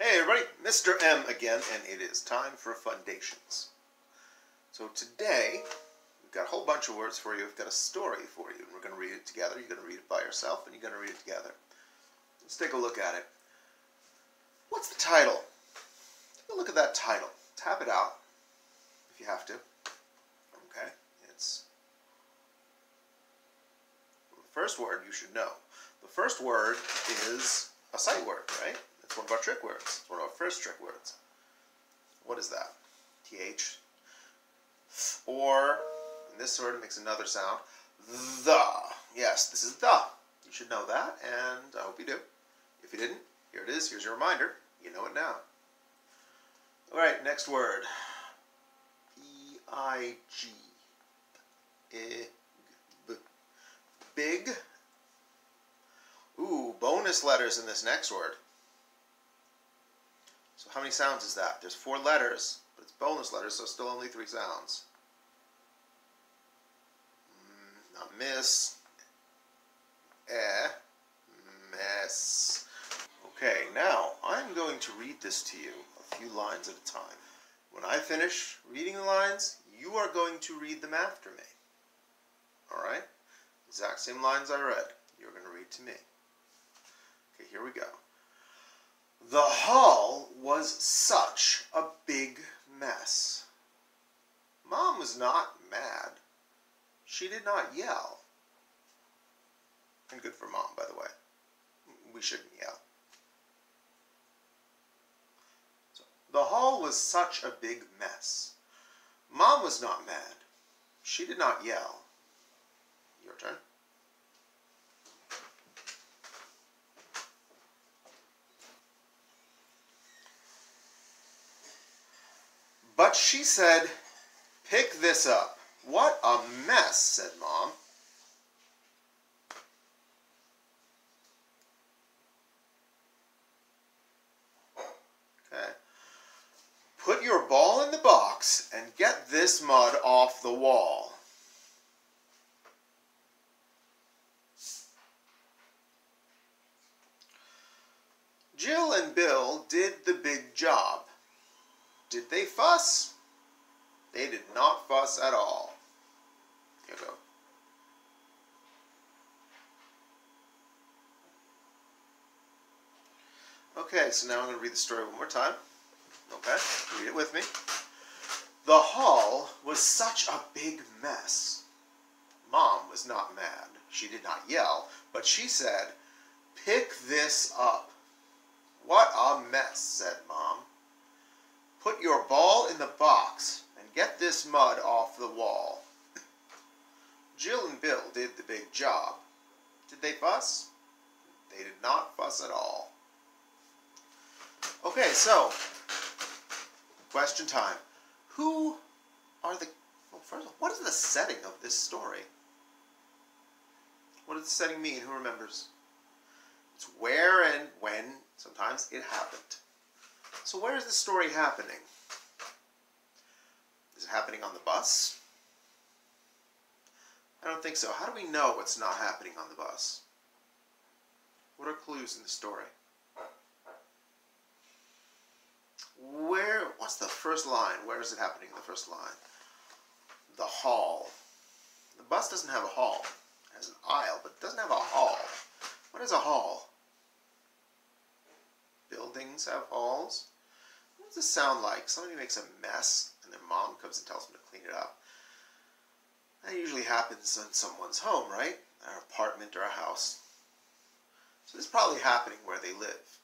Hey everybody, Mr. M again, and it is time for Fundations. So today, we've got a whole bunch of words for you. We've got a story for you, and we're going to read it together. You're going to read it by yourself, and you're going to read it together. Let's take a look at it. What's the title? Take a look at that title. Tap it out, if you have to. Okay, it's the first word you should know. The first word is a sight word, right? It's one of our trick words. It's one of our first trick words. What is that? TH. Or, in this word, it makes another sound. The. Yes, this is the. You should know that, and I hope you do. If you didn't, here it is. Here's your reminder. You know it now. All right, next word. P-I-G. Big. Ooh, bonus letters in this next word. So how many sounds is that? There's 4 letters, but it's bonus letters, so still only 3 sounds. Not miss. Mess. Okay, now I'm going to read this to you a few lines at a time. When I finish reading the lines, you are going to read them after me. Alright? Exact same lines I read. You're going to read to me. Okay, here we go. The hall was such a big mess. Mom was not mad. She did not yell. And good for Mom, by the way. We shouldn't yell. So, the hall was such a big mess. Mom was not mad. She did not yell. Your turn. But she said, "Pick this up." "What a mess," said Mom. Okay. "Put your ball in the box and get this mud off the wall." Jill and Bill did the big job. Did they fuss? They did not fuss at all. Here we go. Okay, so now I'm going to read the story one more time. Okay, read it with me. The hall was such a big mess. Mom was not mad. She did not yell, but she said, "Pick this up." "What a mess," said Mom. "Put your ball in the box and get this mud off the wall." Jill and Bill did the big job. Did they fuss? They did not fuss at all. Okay, so, question time. Who are the... Well, first of all, what is the setting of this story? What does the setting mean? Who remembers? It's where and when, sometimes, it happened. So where is the story happening? Is it happening on the bus? I don't think so. How do we know it's not happening on the bus? What are clues in the story? What's the first line? Where is it happening in the first line? The hall. The bus doesn't have a hall. It has an aisle, but it doesn't have a hall. What is a hall? Buildings have halls. What does this sound like? Somebody makes a mess and their mom comes and tells them to clean it up. That usually happens in someone's home, right? An apartment or a house. So this is probably happening where they live.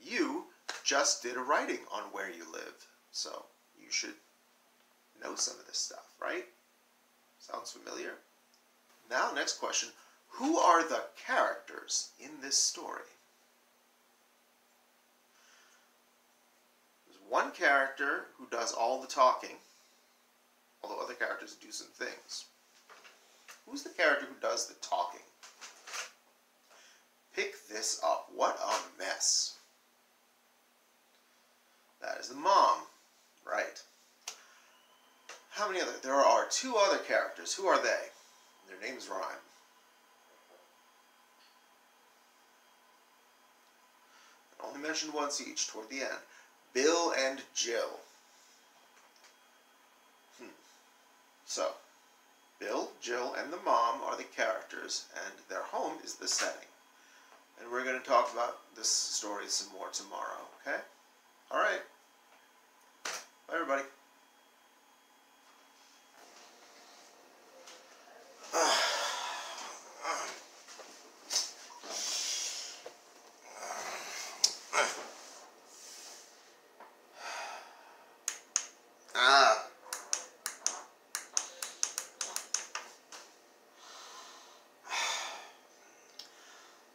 You just did a writing on where you live, so you should know some of this stuff, right? Sounds familiar? Now, next question. Who are the characters in this story? There's one character who does all the talking, although other characters do some things. Who's the character who does the talking? Pick this up. What a mess. That is the mom. Right. How many other? There are 2 other characters. Who are they? Their names rhyme. only mentioned once each toward the end. Bill and Jill. So, Bill, Jill, and the mom are the characters, and their home is the setting. And we're going to talk about this story some more tomorrow, okay? All right. Bye, everybody.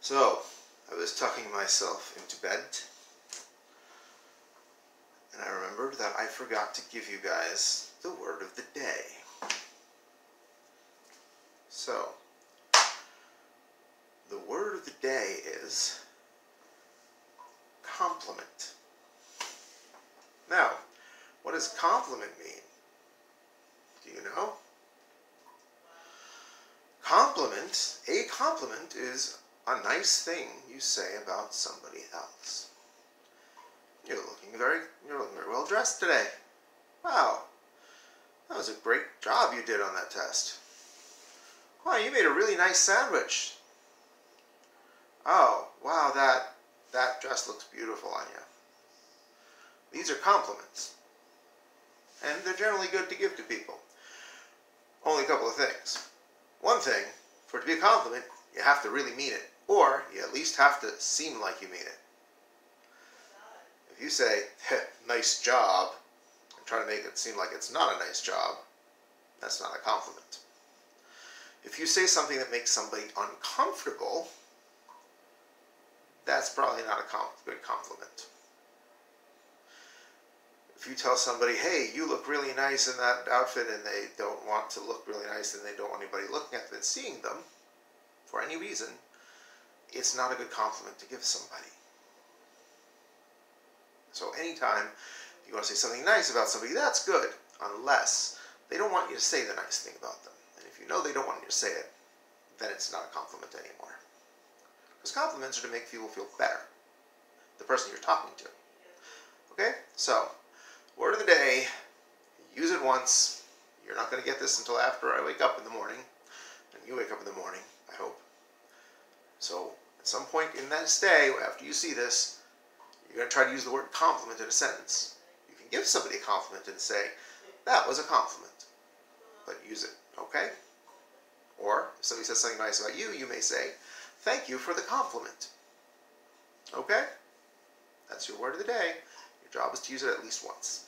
So, I was tucking myself into bed, and I remembered that I forgot to give you guys the word of the day. So, the word of the day is compliment. Now, what does compliment mean? Do you know? A compliment is a nice thing you say about somebody else. You're looking very well dressed today. Wow, that was a great job you did on that test. Wow, you made a really nice sandwich. Oh, wow, that dress looks beautiful on you. These are compliments. And they're generally good to give to people. Only a couple of things. One thing, for it to be a compliment, you have to really mean it. Or you at least have to seem like you mean it. If you say, nice job, and try to make it seem like it's not a nice job, that's not a compliment. If you say something that makes somebody uncomfortable, that's probably not a good compliment. If you tell somebody, hey, you look really nice in that outfit, and they don't want to look really nice, and they don't want anybody looking at them and seeing them, for any reason, it's not a good compliment to give somebody. So anytime you want to say something nice about somebody, that's good, unless they don't want you to say the nice thing about them. And if you know they don't want you to say it, then it's not a compliment anymore. Because compliments are to make people feel better, the person you're talking to. Okay? So, word of the day, use it once. You're not going to get this until after I wake up in the morning. And you wake up in the morning, I hope. So, at some point in this day, after you see this, you're going to try to use the word compliment in a sentence. You can give somebody a compliment and say, that was a compliment. But use it, okay? Or, if somebody says something nice about you, you may say, thank you for the compliment. Okay? That's your word of the day. Your job is to use it at least once.